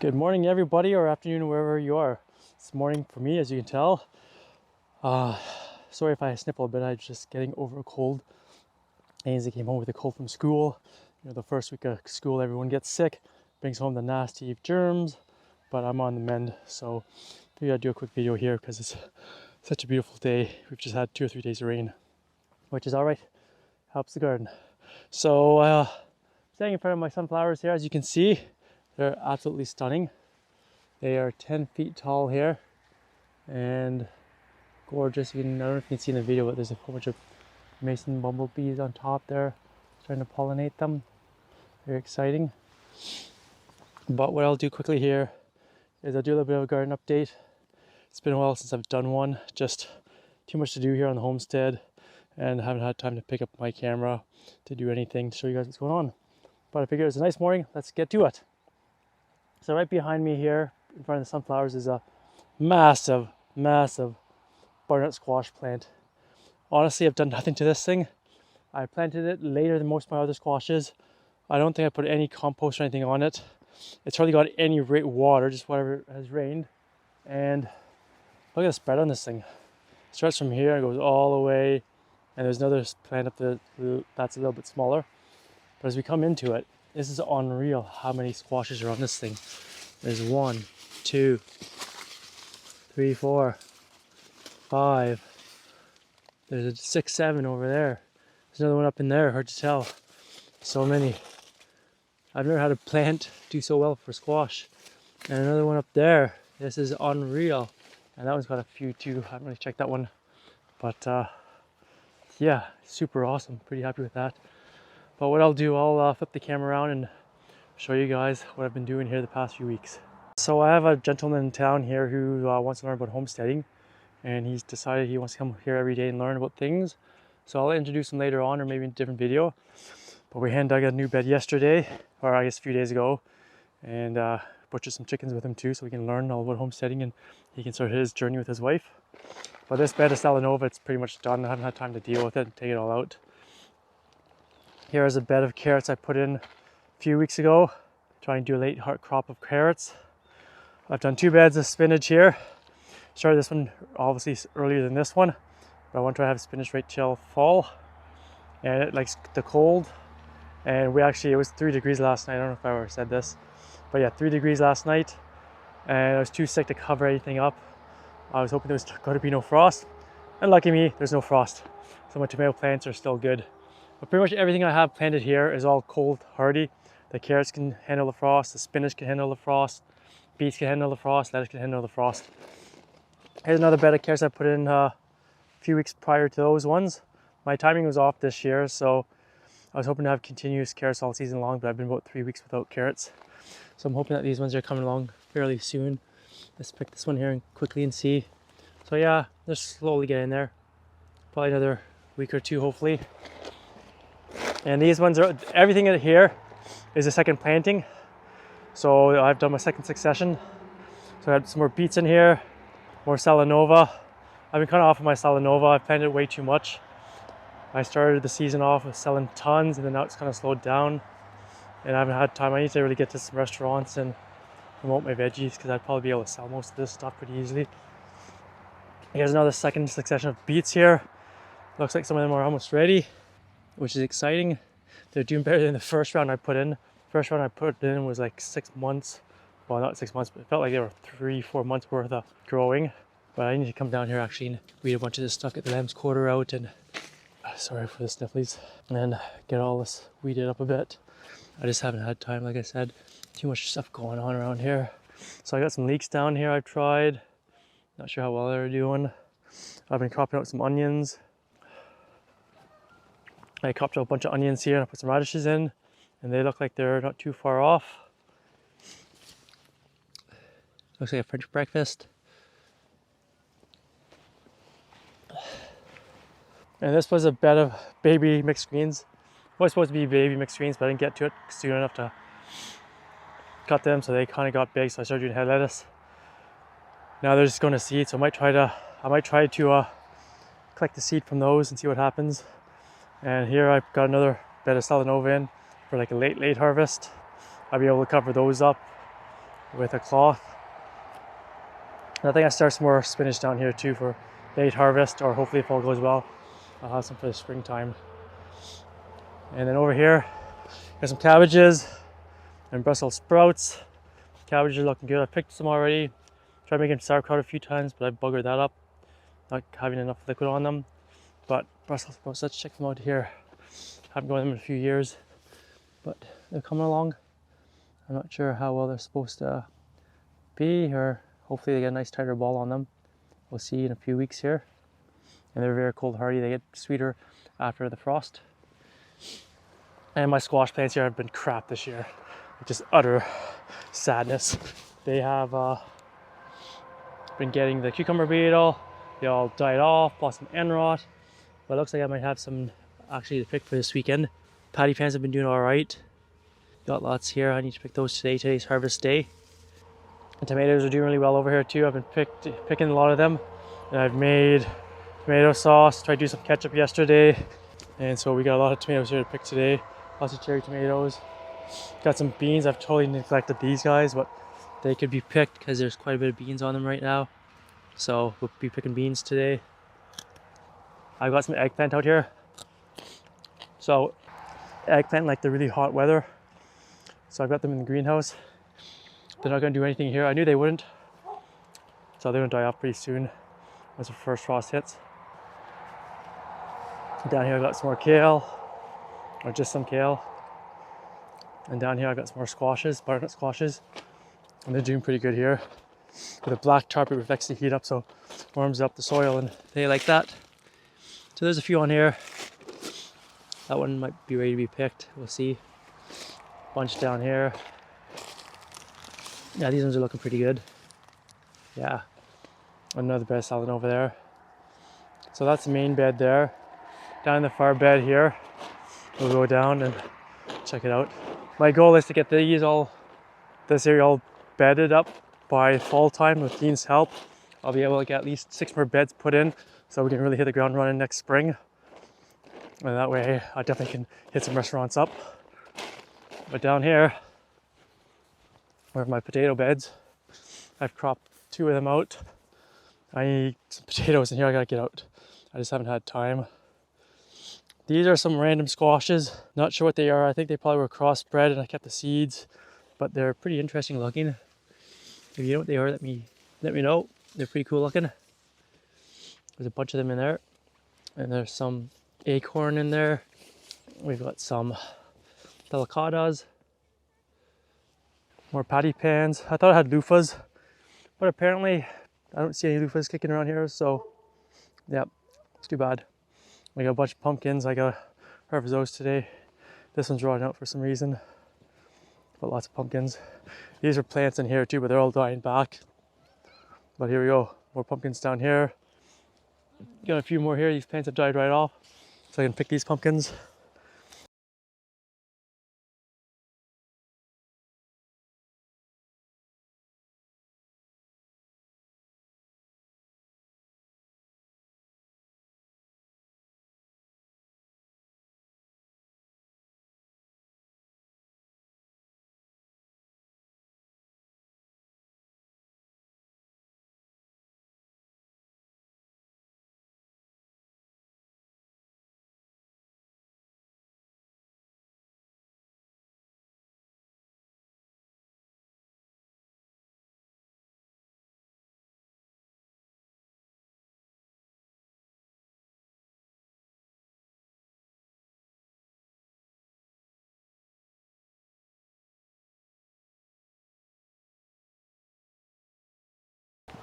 Good morning, everybody, or afternoon, wherever you are. It's morning for me, as you can tell. Sorry if I sniffle a bit. I'm just getting over a cold. Ainsley came home with a cold from school. You know, the first week of school, everyone gets sick, brings home the nasty germs. But I'm on the mend, so maybe I'll do a quick video here because it's such a beautiful day. We've just had 2 or 3 days of rain, which is all right. Helps the garden. So, standing in front of my sunflowers here, as you can see. They're absolutely stunning. They are 10 feet tall here and gorgeous. I don't know if you can see in the video, but there's a whole bunch of mason bumblebees on top there trying to pollinate them. Very exciting. But what I'll do quickly here is I'll do a little bit of a garden update. It's been a while since I've done one. Just too much to do here on the homestead and haven't had time to pick up my camera to do anything to show you guys what's going on. But I figured it's a nice morning. Let's get to it. So right behind me here, in front of the sunflowers, is a massive butternut squash plant. Honestly, I've done nothing to this thing. I planted it later than most of my other squashes. I don't think I put any compost or anything on it. It's hardly got any water, just whatever has rained. And look at the spread on this thing. It starts from here and goes all the way. And there's another plant up there that's a little bit smaller. But as we come into it, this is unreal how many squashes are on this thing. There's 1, 2, 3, 4, 5. There's a 6, 7 over there. There's another one up in there, hard to tell. So many. I've never had a plant do so well for squash. And another one up there. This is unreal. And that one's got a few too. I haven't really checked that one. But yeah, super awesome. Pretty happy with that. But what I'll do, I'll flip the camera around and show you guys what I've been doing here the past few weeks. So I have a gentleman in town here who wants to learn about homesteading, and he's decided he wants to come here every day and learn about things. So I'll introduce him later on, or maybe in a different video. But we hand dug a new bed yesterday, or I guess a few days ago, and butchered some chickens with him too, so we can learn all about homesteading and he can start his journey with his wife. But this bed is Salanova, it's pretty much done. I haven't had time to deal with it and take it all out. Here is a bed of carrots I put in a few weeks ago, trying to do a late crop of carrots. I've done 2 beds of spinach here. Started this one obviously earlier than this one, but I want to try to have spinach right till fall. And it likes the cold. And it was 3 degrees last night. I don't know if I ever said this, but yeah, 3 degrees last night. And I was too sick to cover anything up. I was hoping there was going to be no frost. And lucky me, there's no frost. So my tomato plants are still good. But pretty much everything I have planted here is all cold hardy. The carrots can handle the frost, the spinach can handle the frost, beets can handle the frost, lettuce can handle the frost. Here's another bed of carrots I put in a few weeks prior to those ones. My timing was off this year, so I was hoping to have continuous carrots all season long, but I've been about 3 weeks without carrots. So I'm hoping that these ones are coming along fairly soon. Let's pick this one here and quickly and see. So yeah, they're slowly getting there. Probably another week or 2 hopefully. And these ones are, everything in here is a second planting. So I've done my second succession. So I had some more beets in here, more Salanova. I've been kind of off of my Salanova. I've planted way too much. I started the season off with selling tons, and then now it's kind of slowed down. And I haven't had time. I need to really get to some restaurants and promote my veggies, because I'd probably be able to sell most of this stuff pretty easily. Here's another second succession of beets here. Looks like some of them are almost ready, which is exciting. They're doing better than the first round I put in. First round I put in was like 6 months. Well, not 6 months, but it felt like they were 3-4 months worth of growing. But I need to come down here actually and weed a bunch of this stuff, get the lamb's quarter out, and sorry for the snifflies, and get all this weeded up a bit. I just haven't had time, like I said. Too much stuff going on around here. So I got some leeks down here I've tried. Not sure how well they're doing. I've been cropping out some onions. I cropped out a bunch of onions here and I put some radishes in, and they look like they're not too far off. Looks like a French breakfast. And this was a bed of baby mixed greens. It was supposed to be baby mixed greens, but I didn't get to it soon enough to cut them, so they kind of got big, so I started doing head lettuce. Now they're just going to seed, so I might try to collect the seed from those and see what happens. And here I've got another bed of Salanova in for like a late harvest. I'll be able to cover those up with a cloth. And I think I start some more spinach down here too for late harvest, or hopefully if all goes well, I'll have some for the springtime. And then over here, got some cabbages and Brussels sprouts. Cabbages are looking good. I picked some already. Tried making sauerkraut a few times, but I buggered that up, not having enough liquid on them. But Brussels sprouts, let's check them out here. Haven't grown them in a few years, but they're coming along. I'm not sure how well they're supposed to be, or hopefully they get a nice tighter ball on them. We'll see in a few weeks here. And they're very cold hardy. They get sweeter after the frost. And my squash plants here have been crap this year. Just utter sadness. They have been getting the cucumber beetle. They all died off, plus some end rot. But it looks like I might have some actually to pick for this weekend. Patty plants have been doing all right. Got lots here. I need to pick those today. Today's harvest day. And tomatoes are doing really well over here too. I've been picking a lot of them. And I've made tomato sauce. Tried to do some ketchup yesterday. And so we got a lot of tomatoes here to pick today. Lots of cherry tomatoes. Got some beans. I've totally neglected these guys, but they could be picked because there's quite a bit of beans on them right now. So we'll be picking beans today. I've got some eggplant out here. So eggplant like the really hot weather. So I've got them in the greenhouse. They're not going to do anything here. I knew they wouldn't. So they're going to die off pretty soon once the first frost hits. Down here I've got some more kale, or just some kale. And down here I've got some more squashes, butternut squashes. And they're doing pretty good here. With a black tarp, it reflects the heat up, so it warms up the soil and they like that. So there's a few on here. That one might be ready to be picked, we'll see. Bunch down here. Yeah, these ones are looking pretty good. Yeah, another bed salad over there. So that's the main bed there. Down in the far bed here, we'll go down and check it out. My goal is to get this area all bedded up by fall time with Dean's help. I'll be able to get at least 6 more beds put in so we can really hit the ground running next spring. And that way I definitely can hit some restaurants up. But down here, where my potato beds, I've cropped 2 of them out. I need some potatoes in here I gotta get out. I just haven't had time. These are some random squashes. Not sure what they are. I think they probably were crossbred and I kept the seeds, but they're pretty interesting looking. If you know what they are, let me know. They're pretty cool looking. There's a bunch of them in there. And there's some acorn in there. We've got some delicadas. More patty pans. I thought I had loofahs, but apparently I don't see any loofahs kicking around here, so yeah, it's too bad. We got a bunch of pumpkins. I gotta harvest those today. This one's rotting out for some reason, but lots of pumpkins. These are plants in here too, but they're all dying back. But here we go, more pumpkins down here. Got a few more here. These plants have died right off, so I can pick these pumpkins.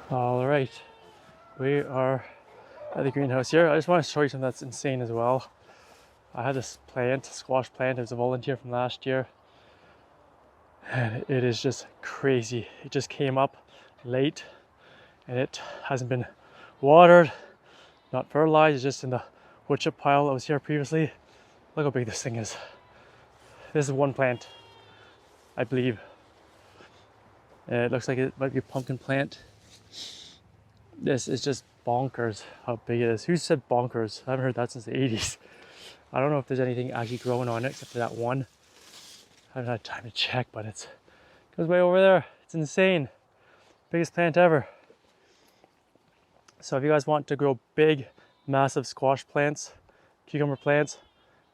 All right, we are at the greenhouse here. I just want to show you something that's insane as well. I had this plant, squash plant. It was a volunteer from last year. And it is just crazy. It just came up late and it hasn't been watered, not fertilized. It's just in the wood chip pile that was here previously. Look how big this thing is. This is one plant, I believe. It looks like it might be a pumpkin plant. This is just bonkers how big it is. Who said bonkers? I haven't heard that since the 80s. I don't know if there's anything actually growing on it except for that one. I haven't had time to check, but it goes way over there. It's insane. Biggest plant ever. So if you guys want to grow big, massive squash plants, cucumber plants,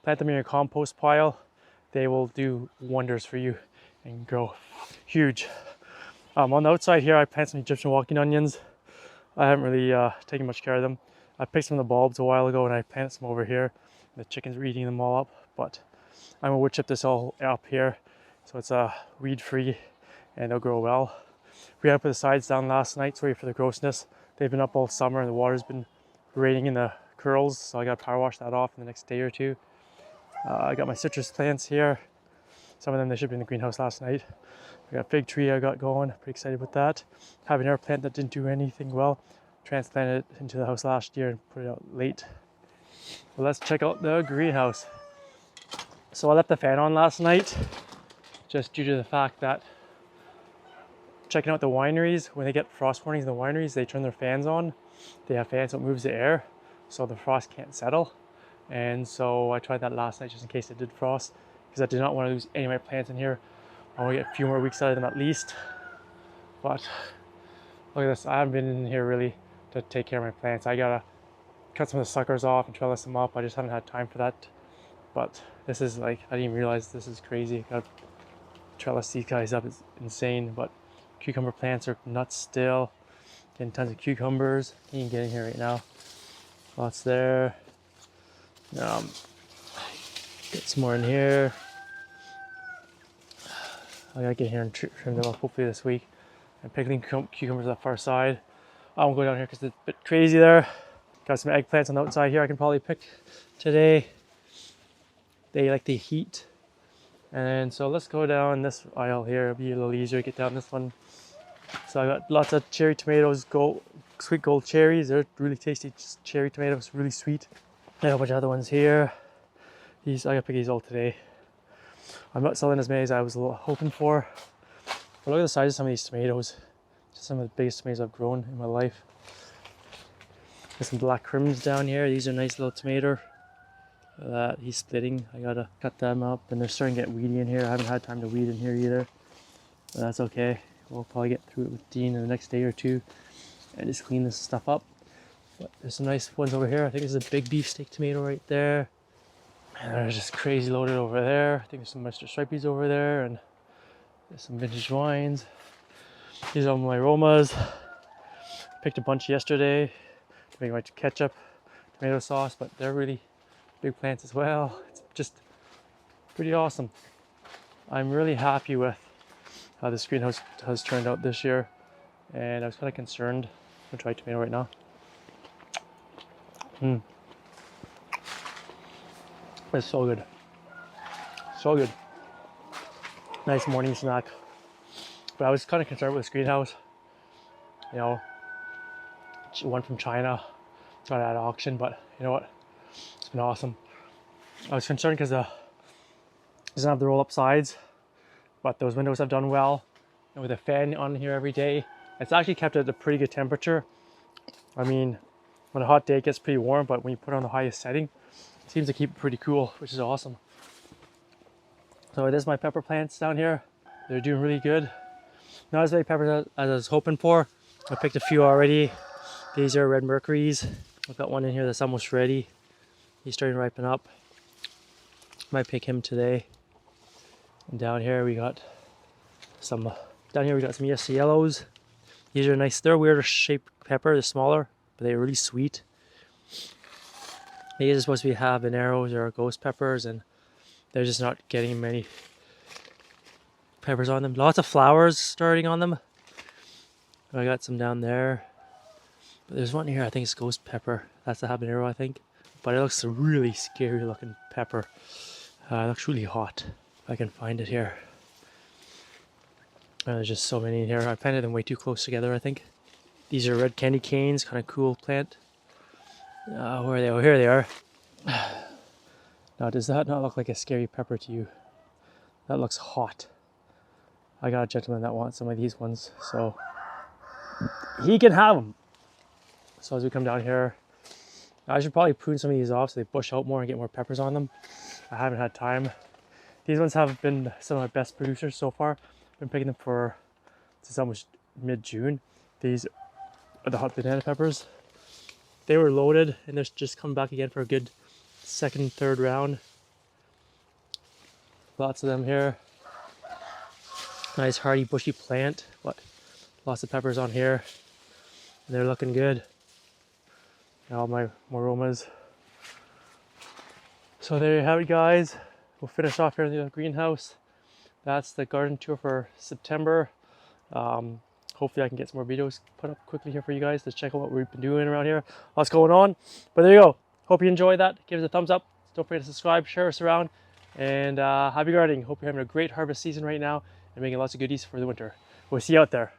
plant them in your compost pile. They will do wonders for you and grow huge. On the outside here, I planted some Egyptian walking onions. I haven't really taken much care of them. I picked some of the bulbs a while ago and I planted some over here. The chickens were eating them all up, but I'm gonna wood chip this all up here so it's weed free and they'll grow well. We had to put the sides down last night, sorry for the grossness. They've been up all summer and the water's been raining in the curls, so I got to power wash that off in the next day or two. I got my citrus plants here. Some of them, they should be in the greenhouse last night. I got a fig tree I got going, pretty excited with that. Have an air plant that didn't do anything well. Transplanted it into the house last year and put it out late. Well, let's check out the greenhouse. So I left the fan on last night, just due to the fact that checking out the wineries, when they get frost warnings in the wineries, they turn their fans on. They have fans so it moves the air, so the frost can't settle. And so I tried that last night just in case it did frost, because I did not want to lose any of my plants in here. I want to get a few more weeks out of them at least. But look at this, I haven't been in here really to take care of my plants. I gotta cut some of the suckers off and trellis them up. I just haven't had time for that. But this is like, I didn't even realize this is crazy. Gotta trellis these guys up, it's insane. But cucumber plants are nuts still. Getting tons of cucumbers. You can get in here right now. Lots there. Get some more in here. I gotta get here and trim them up hopefully this week. I'm pickling cucumbers on the far side. I won't go down here because it's a bit crazy there. Got some eggplants on the outside here I can probably pick today. They like the heat. And so let's go down this aisle here. It'll be a little easier to get down this one. So I got lots of cherry tomatoes, sweet gold cherries. They're really tasty cherry tomatoes, really sweet. I have a bunch of other ones here. I gotta pick these all today. I'm not selling as many as I was hoping for. But look at the size of some of these tomatoes. Just some of the biggest tomatoes I've grown in my life. There's some black crims down here. These are nice little tomato. That he's splitting. I gotta cut them up, and they're starting to get weedy in here. I haven't had time to weed in here either, but that's okay. We'll probably get through it with Dean in the next day or two and just clean this stuff up. But there's some nice ones over here. I think there's a big beefsteak tomato right there. And there's just crazy loaded over there. I think there's some Mr. Stripies over there, and there's some vintage wines. These are my aromas. Picked a bunch yesterday to make my ketchup, tomato sauce, but they're really big plants as well. It's just pretty awesome. I'm really happy with how this greenhouse has turned out this year, and I was kind of concerned. I'm gonna try tomato right now. It's so good. So good. Nice morning snack. But I was kind of concerned with this greenhouse. You know, one from China, got it at auction, but you know what? It's been awesome. I was concerned because it doesn't have the roll-up sides, but those windows have done well. And with a fan on here every day, it's actually kept it at a pretty good temperature. I mean, on a hot day it gets pretty warm, but when you put it on the highest setting, it seems to keep it pretty cool, which is awesome. So there's my pepper plants down here. They're doing really good. Not as many peppers as I was hoping for. I picked a few already. These are red mercuries. I've got one in here that's almost ready. He's starting to ripen up. Might pick him today. And down here we got some yes yellows. These are nice. They're a weirder shaped pepper. They're smaller, but they're really sweet. These are supposed to be habaneros or ghost peppers, and they're just not getting many peppers on them. Lots of flowers starting on them. I got some down there. But there's one here, I think it's ghost pepper. That's the habanero, I think. But it looks a really scary looking pepper. It looks really hot. If I can find it here. There's just so many in here. I planted them way too close together, I think. These are red candy canes, kind of cool plant. Where are they? Oh, here they are. Now, does that not look like a scary pepper to you? That looks hot. I got a gentleman that wants some of these ones, so he can have them. So as we come down here, I should probably prune some of these off so they bush out more and get more peppers on them. I haven't had time. These ones have been some of my best producers so far. I've been picking them for It's almost mid-June. These are the hot banana peppers. They were loaded and they're just coming back again for a good second, third round. Lots of them here. Nice hardy bushy plant. Lots of peppers on here. And they're looking good. And all my aromas. So there you have it, guys. We'll finish off here in the greenhouse. That's the garden tour for September. Hopefully I can get some more videos put up quickly here for you guys to check out what we've been doing around here. Lots going on. But there you go. Hope you enjoyed that. Give us a thumbs up. Don't forget to subscribe, share us around. And happy gardening. Hope you're having a great harvest season right now and making lots of goodies for the winter. We'll see you out there.